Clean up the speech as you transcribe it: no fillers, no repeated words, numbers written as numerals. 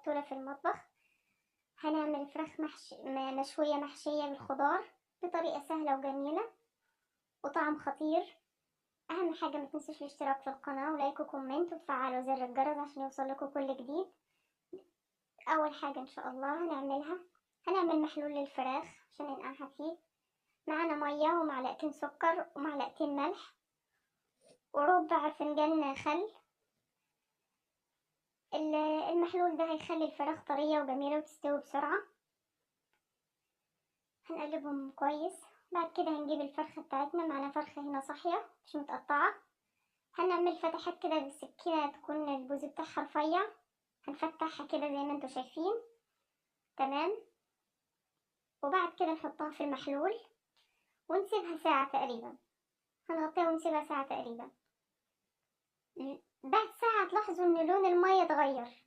فتولة في المطبخ. هنعمل فراخ مشوية محشية بالخضار بطريقة سهلة وجميلة وطعم خطير. أهم حاجة متنسوش الاشتراك في القناة ولايك وكومنت وتفعلوا زر الجرس عشان يوصلكوا كل جديد. أول حاجة إن شاء الله هنعمل محلول للفراخ عشان ننقعها فيه. معانا مية ومعلقتين سكر ومعلقتين ملح وربع فنجان خل. المحلول ده هيخلي الفراخ طرية وجميلة وتستوي بسرعة. هنقلبهم كويس. بعد كده هنجيب الفرخة بتاعتنا. معانا فرخة هنا صاحية مش متقطعة. هنعمل فتحات كده بالسكينة تكون الجوز بتاعها رفيع. هنفتحها كده زي ما انتوا شايفين. تمام. وبعد كده نحطها في المحلول ونسيبها ساعة تقريبا. هنغطيها ونسيبها ساعة تقريبا. بعد ساعة تلاحظوا ان لون المية اتغير.